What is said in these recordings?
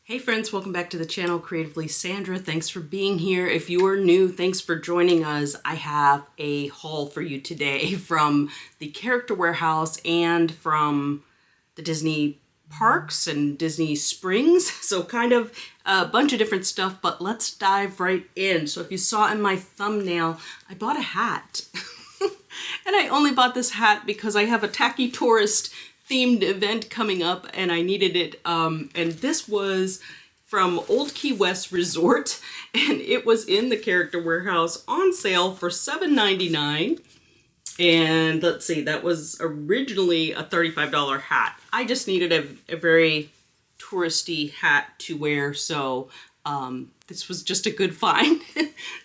Hey friends, welcome back to the channel, Creatively Sandra. Thanks for being here. If you are new, thanks for joining us. I have a haul for you today from the Character Warehouse and from the Disney parks and Disney Springs. So kind of a bunch of different stuff, but let's dive right in. So if you saw in my thumbnail, I bought a hat. And I only bought this hat because I have a tacky tourist themed event coming up and I needed it. And this was from Old Key West Resort and it was in the Character Warehouse on sale for $7.99. And let's see, that was originally a $35 hat. I just needed a very touristy hat to wear, so this was just a good find.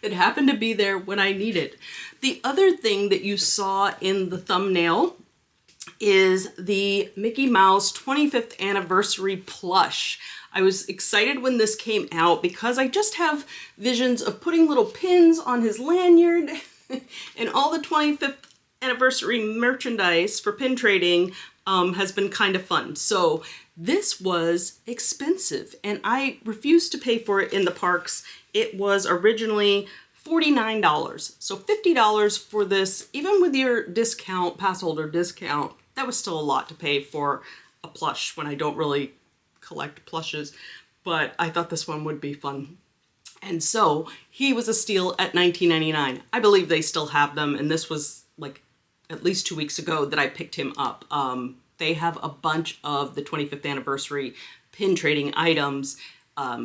It happened to be there when I needed it. The other thing that you saw in the thumbnail is the Mickey Mouse 25th anniversary plush. I was excited when this came out because I just have visions of putting little pins on his lanyard and all the 25th anniversary merchandise for pin trading has been kind of fun. So this was expensive and I refused to pay for it in the parks. It was originally $49. So $50 for this, even with your discount, pass holder discount, that was still a lot to pay for a plush when I don't really collect plushes, but I thought this one would be fun. And so he was a steal at $19.99. I believe they still have them, and this was like at least 2 weeks ago that I picked him up. They have a bunch of the 25th anniversary pin trading items,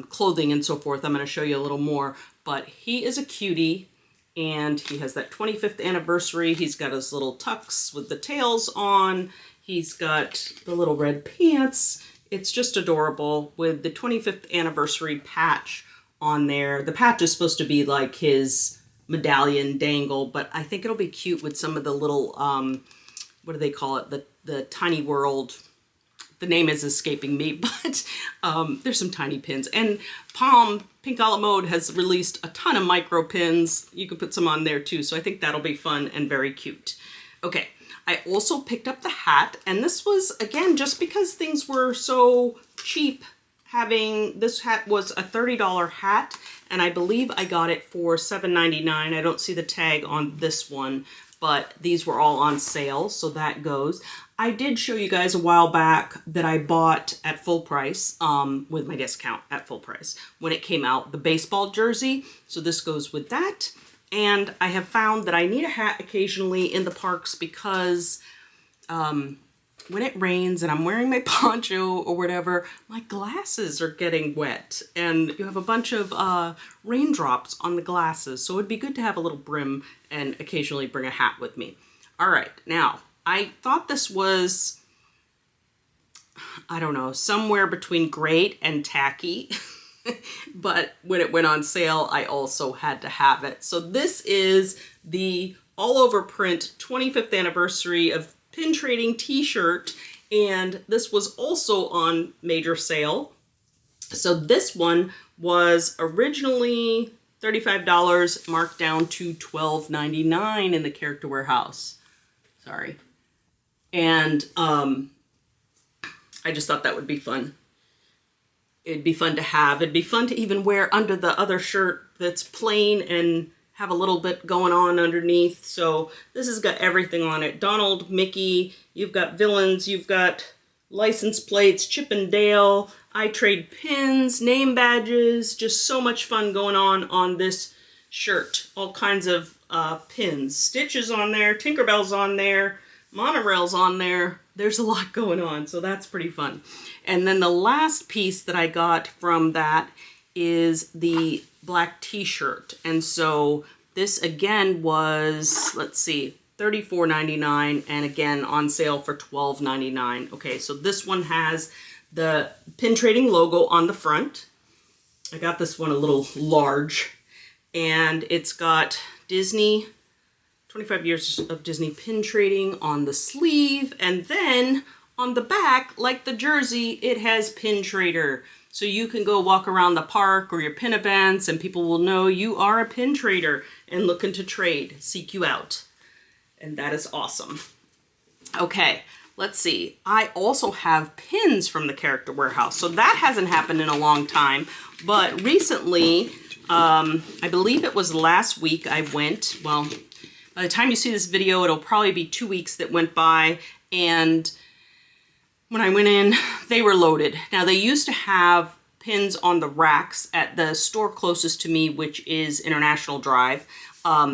clothing and so forth. I'm going to show you a little more, but he is a cutie. And he has that 25th anniversary. He's got his little tux with the tails on. He's got the little red pants. It's just adorable with the 25th anniversary patch on there. The patch is supposed to be like his medallion dangle, but I think it'll be cute with some of the little, what do they call it? The tiny world. The name is escaping me, but there's some tiny pins. And Pink a la Mode has released a ton of micro pins. You can put some on there too, so I think that'll be fun and very cute. Okay, I also picked up the hat, and this was, again, just because things were so cheap, this hat was a $30 hat, and I believe I got it for $7.99. I don't see the tag on this one, but these were all on sale, so that goes. I did show you guys a while back that I bought at full price, with my discount at full price, when it came out, the baseball jersey. So this goes with that. And I have found that I need a hat occasionally in the parks because when it rains and I'm wearing my poncho or whatever, my glasses are getting wet. And you have a bunch of raindrops on the glasses. So it'd be good to have a little brim and occasionally bring a hat with me. All right, now, I thought this was, I don't know, somewhere between great and tacky, but when it went on sale, I also had to have it. So this is the all over print 25th anniversary of pin trading t-shirt, and this was also on major sale. So this one was originally $35, marked down to $12.99 in the Character Warehouse. Sorry. And I just thought that would be fun. It'd be fun to have. It'd be fun to even wear under the other shirt that's plain and have a little bit going on underneath. So this has got everything on it. Donald, Mickey, you've got villains, you've got license plates, Chip and Dale, I trade pins, name badges, just so much fun going on this shirt. All kinds of pins. Stitch is on there, Tinkerbell's on there, Monorail's on there. There's a lot going on, so that's pretty fun. And then the last piece that I got from that is the black t-shirt. And so this again was, let's see, $34.99 and again on sale for $12.99. Okay, so this one has the pin trading logo on the front. I got this one a little large, and it's got Disney 25 years of Disney pin trading on the sleeve, and then on the back, like the jersey, it has Pin Trader. So you can go walk around the park or your pin events and people will know you are a pin trader and looking to trade, seek you out. And that is awesome. Okay, let's see. I also have pins from the Character Warehouse. So that hasn't happened in a long time. But recently, I believe it was last week I went, well, by the time you see this video, it'll probably be 2 weeks that went by. And when I went in, they were loaded. Now, they used to have pins on the racks at the store closest to me, which is International Drive.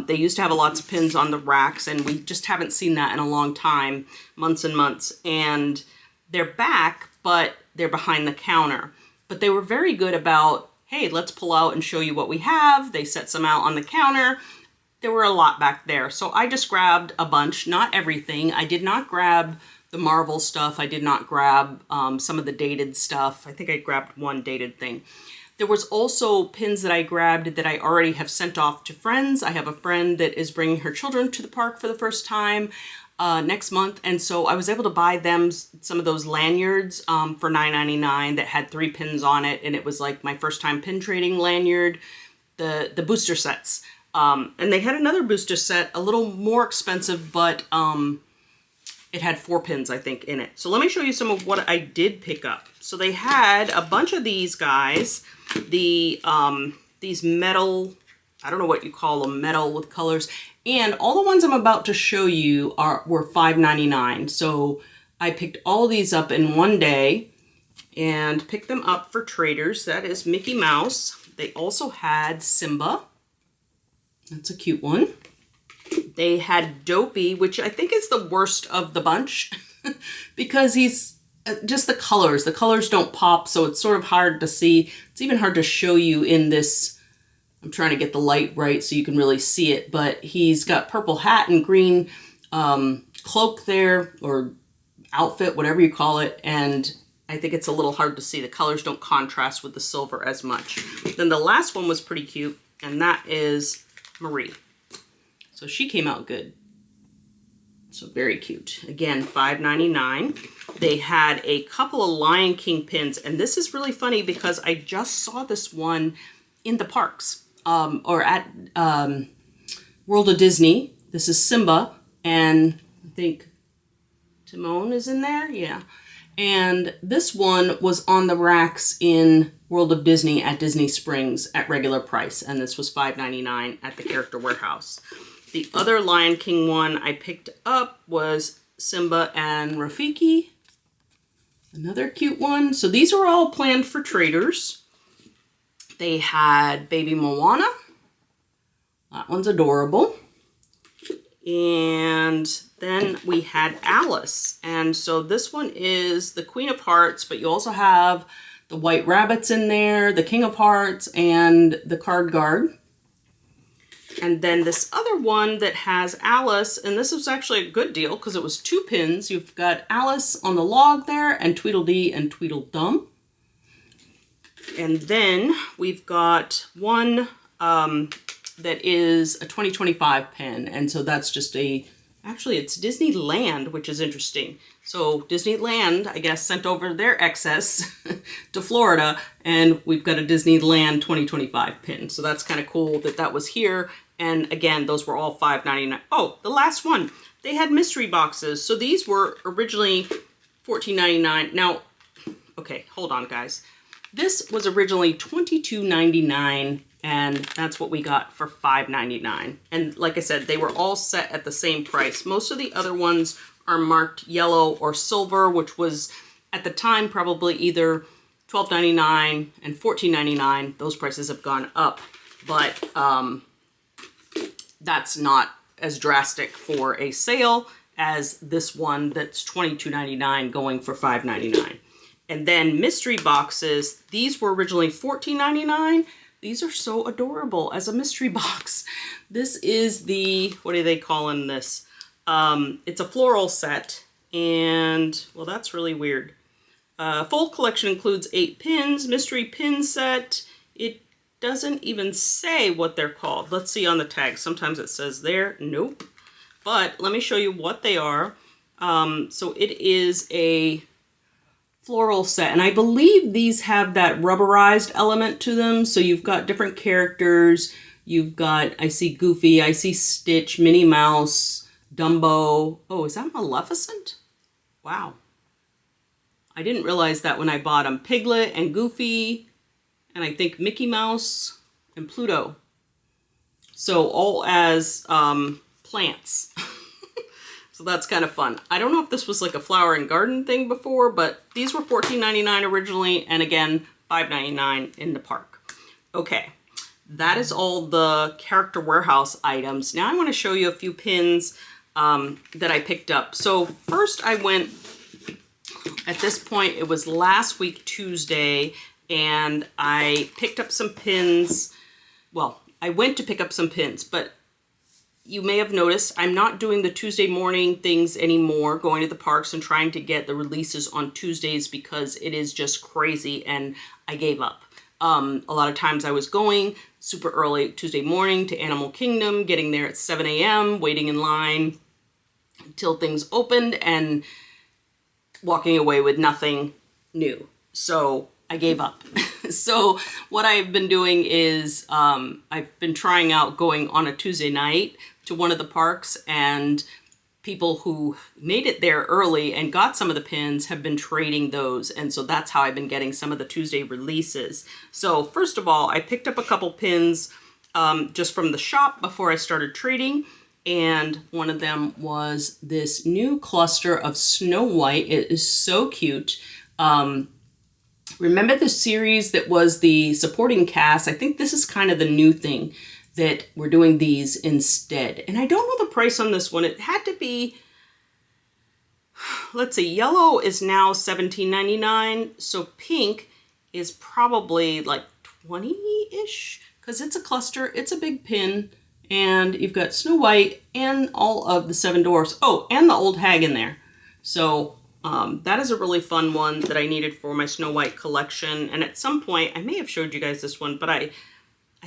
They used to have lots of pins on the racks, and we just haven't seen that in a long time, months and months. And they're back, but they're behind the counter. But they were very good about, hey, let's pull out and show you what we have. They set some out on the counter. There were a lot back there. So I just grabbed a bunch, not everything. I did not grab the Marvel stuff. I did not grab some of the dated stuff. I think I grabbed one dated thing. There was also pins that I grabbed that I already have sent off to friends. I have a friend that is bringing her children to the park for the first time next month. And so I was able to buy them some of those lanyards for $9.99 that had 3 pins on it. And it was like my first time pin trading lanyard, the booster sets. And they had another booster set, a little more expensive, but it had 4 pins, I think, in it. So let me show you some of what I did pick up. So they had a bunch of these guys, these metal, I don't know what you call them, metal with colors. And all the ones I'm about to show you were $5.99. So I picked all these up in one day and picked them up for traders. That is Mickey Mouse. They also had Simba. That's a cute one. They had Dopey, which I think is the worst of the bunch because he's just the colors. The colors don't pop, so it's sort of hard to see. It's even hard to show you in this. I'm trying to get the light right so you can really see it, but he's got purple hat and green cloak there, or outfit, whatever you call it, and I think it's a little hard to see. The colors don't contrast with the silver as much. Then the last one was pretty cute, and that is Marie. So she came out good. So very cute. Again, $5.99. They had a couple of Lion King pins, and this is really funny because I just saw this one in the parks, or at World of Disney. This is Simba, and I think Timon is in there, yeah. And this one was on the racks in World of Disney at Disney Springs at regular price, and this was $5.99 at the Character Warehouse. The other Lion King one I picked up was Simba and Rafiki. Another cute one. So these are all planned for traders. They had Baby Moana. That one's adorable. And then we had Alice. And so this one is the Queen of Hearts, but you also have the White Rabbits in there, the King of Hearts, and the Card Guard. And then this other one that has Alice, and this was actually a good deal because it was 2 pins. You've got Alice on the log there, and Tweedledee and Tweedledum. And then we've got one that is a 2025 pin, and so that's just actually it's Disneyland, which is interesting. So Disneyland, I guess, sent over their excess to Florida, and we've got a Disneyland 2025 pin. So that's kind of cool that that was here. And again, those were all $5.99. Oh, the last one. They had mystery boxes. So these were originally $14.99. Now, okay, hold on, guys. This was originally $22.99, and that's what we got for $5.99. And like I said, they were all set at the same price. Most of the other ones are marked yellow or silver, which was at the time probably either $12.99 and $14.99. Those prices have gone up, but that's not as drastic for a sale as this one that's $22.99 going for $5.99. And then mystery boxes, these were originally $14.99. These are so adorable as a mystery box. This is the, what are they calling this? It's a floral set, and, well, that's really weird. Full collection includes 8 pins, mystery pin set. It doesn't even say what they're called. Let's see on the tag. Sometimes it says there. Nope. But let me show you what they are. So it is a floral set, and I believe these have that rubberized element to them. So you've got different characters. You've got, I see Goofy, I see Stitch, Minnie Mouse, Dumbo. Oh, is that Maleficent? Wow. I didn't realize that when I bought them. Piglet and Goofy, and I think Mickey Mouse and Pluto. So all as plants. So that's kind of fun. I don't know if this was like a flower and garden thing before, but these were $14.99 originally, and again, $5.99 in the park. Okay, that is all the Character Warehouse items. Now I want to show you a few pins that I picked up. So first I went, at this point, it was last week Tuesday, and I picked up some pins. Well, I went to pick up some pins, but you may have noticed I'm not doing the Tuesday morning things anymore, going to the parks and trying to get the releases on Tuesdays because it is just crazy and I gave up. A lot of times I was going super early Tuesday morning to Animal Kingdom, getting there at 7 a.m., waiting in line until things opened and walking away with nothing new. So I gave up. So what I've been doing is I've been trying out going on a Tuesday night to one of the parks, and people who made it there early and got some of the pins have been trading those. And so that's how I've been getting some of the Tuesday releases. So first of all, I picked up a couple pins just from the shop before I started trading. And one of them was this new cluster of Snow White. It is so cute. Remember the series that was the supporting cast? I think this is kind of the new thing that we're doing these instead. And I don't know the price on this one. It had to be, let's see, yellow is now $17.99. So pink is probably like 20-ish because it's a cluster. It's a big pin. And you've got Snow White and all of the 7 dwarfs. Oh, and the old hag in there. So that is a really fun one that I needed for my Snow White collection. And at some point, I may have showed you guys this one, but I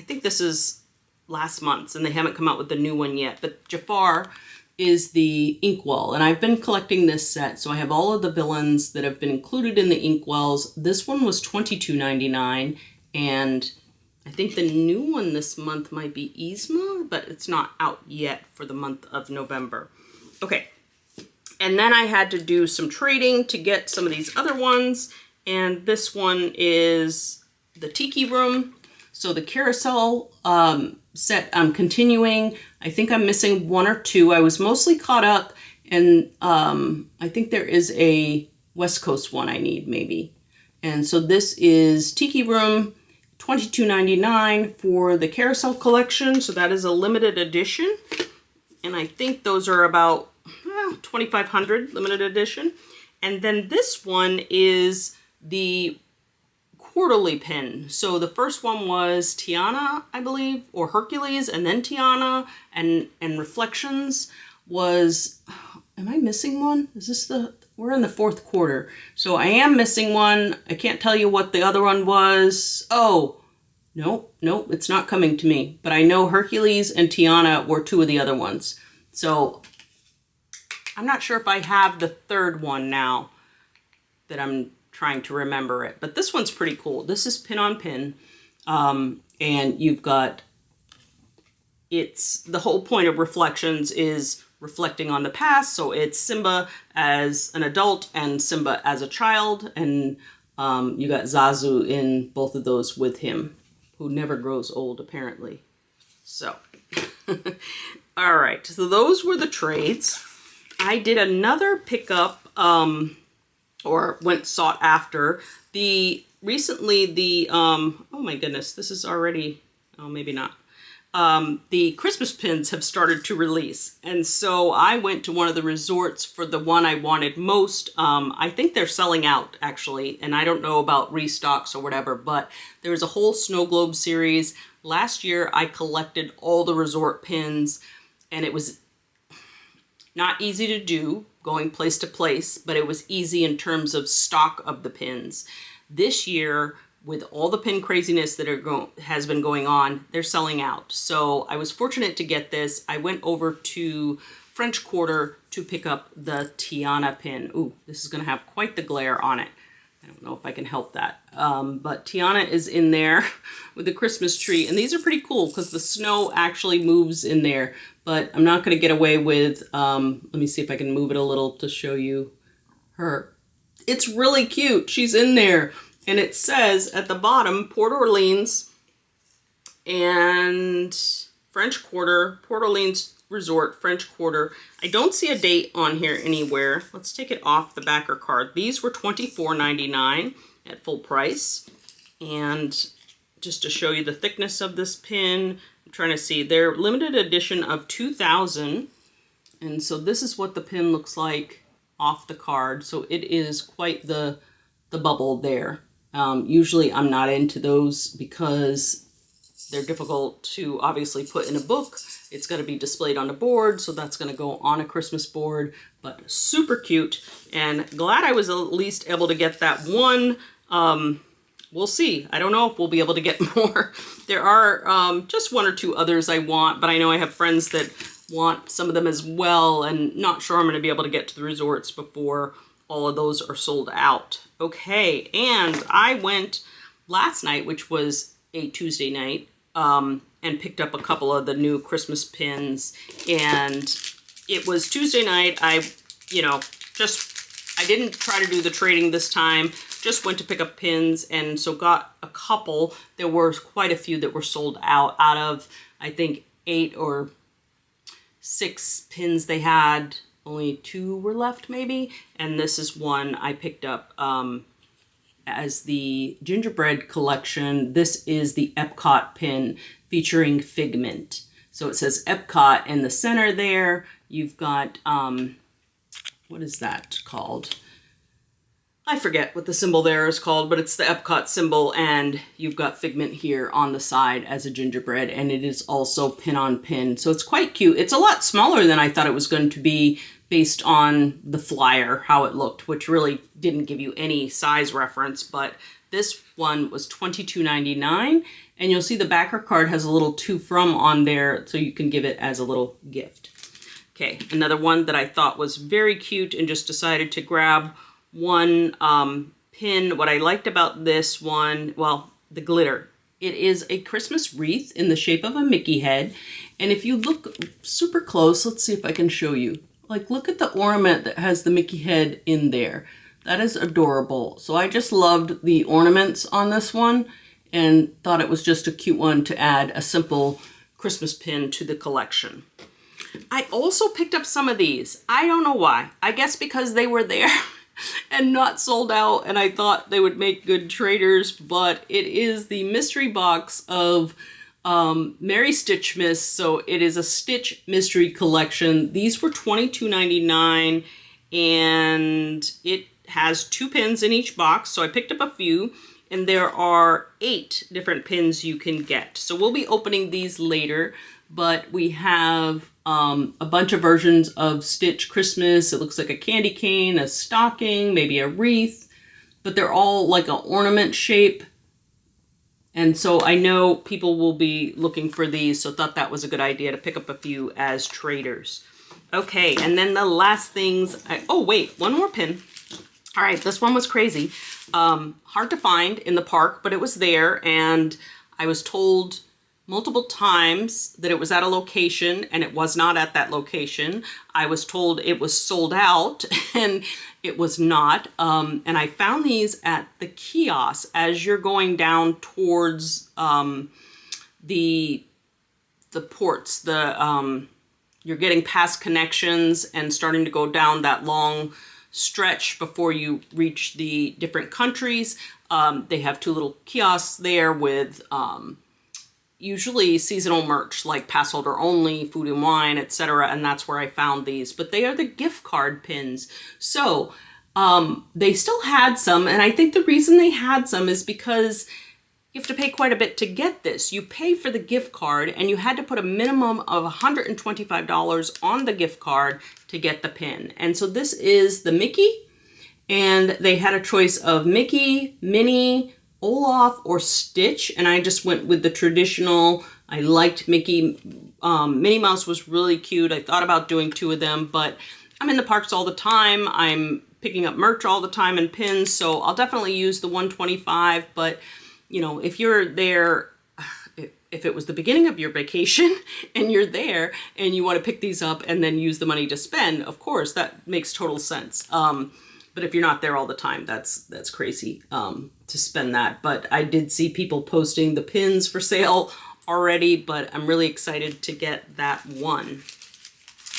think this is last month's and they haven't come out with the new one yet. But Jafar is the inkwell, and I've been collecting this set. So I have all of the villains that have been included in the inkwells. This one was $22.99, and I think the new one this month might be Yzma, but it's not out yet for the month of November. Okay. And then I had to do some trading to get some of these other ones. And this one is the Tiki Room. So the carousel set, I'm continuing. I think I'm missing 1 or 2. I was mostly caught up. And I think there is a West Coast one I need maybe. And so this is Tiki Room, $22.99 for the carousel collection. So that is a limited edition. And I think those are about 2,500 limited edition. And then this one is the quarterly pin. So the first one was Tiana, I believe, or Hercules, and then Tiana, and Reflections was, am I missing one? Is this we're in the 4th quarter. So I am missing one. I can't tell you what the other one was. Oh, nope, it's not coming to me. But I know Hercules and Tiana were 2 of the other ones. So I'm not sure if I have the 3rd one now that I'm trying to remember it. But this one's pretty cool. This is pin on pin. And you've got, the whole point of Reflections is reflecting on the past. So it's Simba as an adult and Simba as a child. And you got Zazu in both of those with him, who never grows old, apparently. So, all right. So those were the trades. I did another pickup, or went sought after. Recently the, oh my goodness, this is already, oh, maybe not. The Christmas pins have started to release. And so I went to one of the resorts for the one I wanted most. I think they're selling out, actually, and I don't know about restocks or whatever, but there's a whole snow globe series. Last year, I collected all the resort pins, and it was not easy to do, going place to place, but it was easy in terms of stock of the pins. This year, with all the pin craziness that has been going on, they're selling out. So I was fortunate to get this. I went over to French Quarter to pick up the Tiana pin. Ooh, this is gonna have quite the glare on it. I don't know if I can help that. But Tiana is in there with the Christmas tree. And these are pretty cool because the snow actually moves in there. But I'm not going to get away with, let me see if I can move it a little to show you. her. It's really cute. She's in there. And it says at the bottom, Port Orleans and French Quarter, Port Orleans Resort, French Quarter. I don't see a date on here anywhere. Let's take it off the backer card. These were $24.99 at full price. And just to show you the thickness of this pin, I'm trying to see, they're limited edition of 2,000. And so this is what the pin looks like off the card. So it is quite the bubble there. Usually I'm not into those because they're difficult to obviously put in a book. It's going to be displayed on a board, so that's going to go on a Christmas board, but super cute, and glad I was at least able to get that one. We'll see. I don't know if we'll be able to get more. There are just one or two others I want, but I know I have friends that want some of them as well, and not sure I'm going to be able to get to the resorts before all of those are sold out. Okay, and I went last night, which was a Tuesday night, and picked up a couple of the new Christmas pins. And it was Tuesday night. I didn't try to do the trading this time, just went to pick up pins, and so got a couple. There were quite a few that were sold out of, I think, 8 or 6 pins they had. Only 2 were left maybe, and this is one I picked up as the gingerbread collection. This is the Epcot pin featuring Figment. So it says Epcot in the center there. You've got, what is that called? I forget what the symbol there is called, but it's the Epcot symbol, and you've got Figment here on the side as a gingerbread, and it is also pin on pin. So it's quite cute. It's a lot smaller than I thought it was going to be based on the flyer, how it looked, which really didn't give you any size reference, but this one was $22.99, and you'll see the backer card has a little to from on there, so you can give it as a little gift. Okay, another one that I thought was very cute and just decided to grab one pin. What I liked about this one, well, the glitter. It is a Christmas wreath in the shape of a Mickey head. And if you look super close, let's see if I can show you. Like, look at the ornament that has the Mickey head in there. That is adorable. So I just loved the ornaments on this one and thought it was just a cute one to add a simple Christmas pin to the collection. I also picked up some of these. I don't know why. I guess because they were there and not sold out, and I thought they would make good traders, but it is the mystery box of Merry Stitchmas. So it is a Stitch mystery collection. These were $22.99, and it has 2 pins in each box, so I picked up a few, and there are 8 different pins you can get. So we'll be opening these later, but we have a bunch of versions of Stitch Christmas. It looks like a candy cane, a stocking, maybe a wreath, but they're all like an ornament shape. And so I know people will be looking for these, so thought that was a good idea to pick up a few as traders. Okay, and then the last things, oh wait, one more pin. All right, this one was crazy. Hard to find in the park, but it was there, and I was told multiple times that it was at a location, and it was not at that location. I was told it was sold out, and it was not. And I found these at the kiosk as you're going down towards the ports. You're getting past Connections and starting to go down that long stretch before you reach the different countries. They have 2 little kiosks there with usually seasonal merch like pass holder only, food and wine, etc. And that's where I found these. But they are the gift card pins. So they still had some. And I think the reason they had some is because you have to pay quite a bit to get this. You pay for the gift card, and you had to put a minimum of $125 on the gift card to get the pin. And so this is the Mickey. And they had a choice of Mickey, Minnie, Olaf, or Stitch, and I just went with the traditional. I liked Mickey. Minnie Mouse was really cute. I thought about doing 2 of them, but I'm in the parks all the time. I'm picking up merch all the time and pins, so I'll definitely use the $125. But you know, if you're there, if it was the beginning of your vacation and you're there and you want to pick these up and then use the money to spend, of course, that makes total sense. But if you're not there all the time, that's crazy to spend that. But I did see people posting the pins for sale already, but I'm really excited to get that one.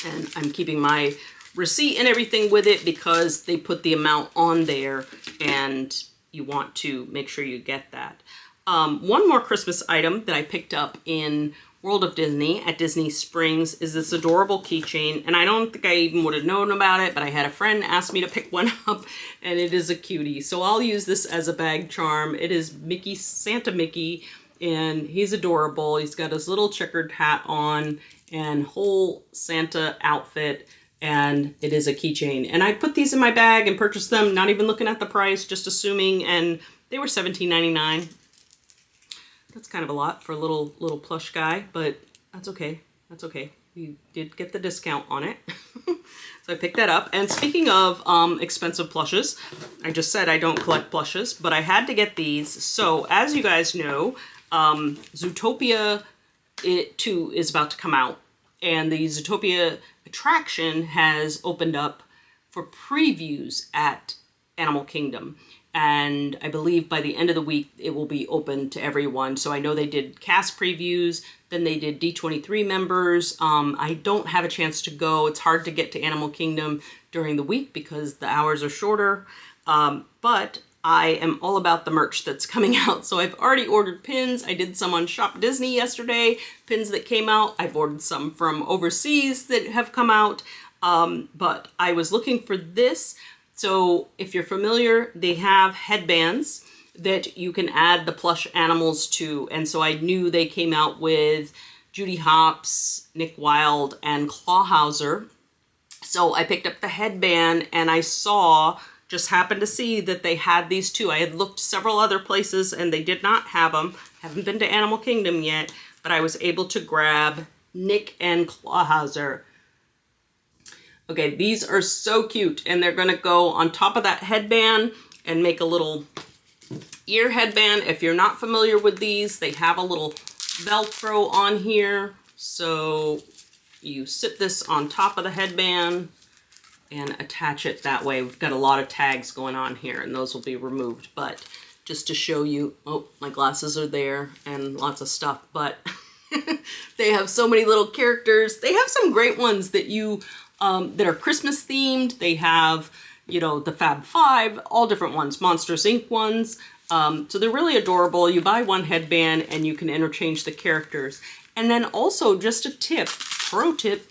And I'm keeping my receipt and everything with it because they put the amount on there and you want to make sure you get that. One more Christmas item that I picked up in World of Disney at Disney Springs is this adorable keychain, and I don't think I even would have known about it, but I had a friend ask me to pick one up, and it is a cutie. So I'll use this as a bag charm. It is Mickey, Santa Mickey, and he's adorable. He's got his little checkered hat on and whole Santa outfit, and it is a keychain. And I put these in my bag and purchased them, not even looking at the price, just assuming, and they were $17.99. That's kind of a lot for a little plush guy, but that's okay. That's okay. We did get the discount on it. So I picked that up. And speaking of expensive plushes, I just said I don't collect plushes, but I had to get these. So as you guys know, Zootopia 2 is about to come out, and the Zootopia attraction has opened up for previews at Animal Kingdom. And I believe by the end of the week, it will be open to everyone. So I know they did cast previews, then they did D23 members. I don't have a chance to go. It's hard to get to Animal Kingdom during the week because the hours are shorter. But I am all about the merch that's coming out. So I've already ordered pins. I did some on Shop Disney yesterday, pins that came out. I've ordered some from overseas that have come out. But I was looking for this. So if you're familiar, they have headbands that you can add the plush animals to. And so I knew they came out with Judy Hopps, Nick Wilde, and Clawhauser. So I picked up the headband and I just happened to see that they had these two. I had looked several other places and they did not have them. Haven't been to Animal Kingdom yet, but I was able to grab Nick and Clawhauser. Okay, these are so cute, and they're gonna go on top of that headband and make a little ear headband. If you're not familiar with these, they have a little Velcro on here. So you sit this on top of the headband and attach it that way. We've got a lot of tags going on here, and those will be removed. But just to show you, oh, my glasses are there and lots of stuff, but they have so many little characters. They have some great ones that that are Christmas themed. They have, you know, the Fab Five, all different ones, Monsters Inc. ones. So they're really adorable. You buy one headband and you can interchange the characters. And then also just a tip, pro tip,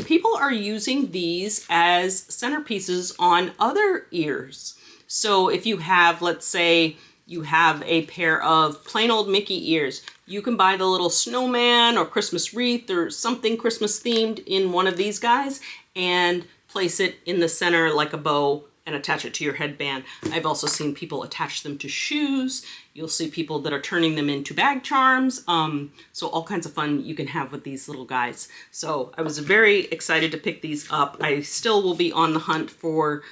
people are using these as centerpieces on other ears. So if you have, let's say, you have a pair of plain old Mickey ears, you can buy the little snowman or Christmas wreath or something Christmas themed in one of these guys and place it in the center like a bow and attach it to your headband. I've also seen people attach them to shoes. You'll see people that are turning them into bag charms. So all kinds of fun you can have with these little guys. So I was very excited to pick these up. I still will be on the hunt for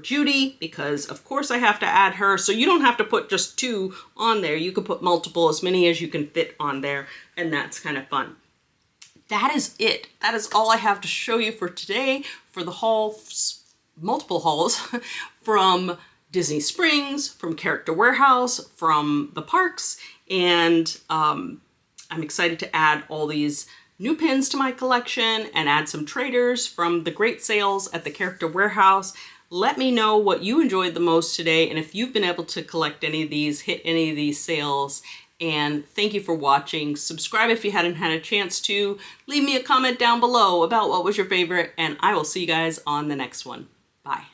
Judy, because of course I have to add her. So you don't have to put just two on there. You can put multiple, as many as you can fit on there, and that's kind of fun. That is it. That is all I have to show you for today for the hauls, multiple hauls from Disney Springs, from Character Warehouse, from the parks, and I'm excited to add all these new pins to my collection and add some traders from the great sales at the Character Warehouse. Let me know what you enjoyed the most today, and if you've been able to collect any of these, hit any of these sales. And thank you for watching. Subscribe if you hadn't had a chance to. Leave me a comment down below about what was your favorite, and I will see you guys on the next one. Bye.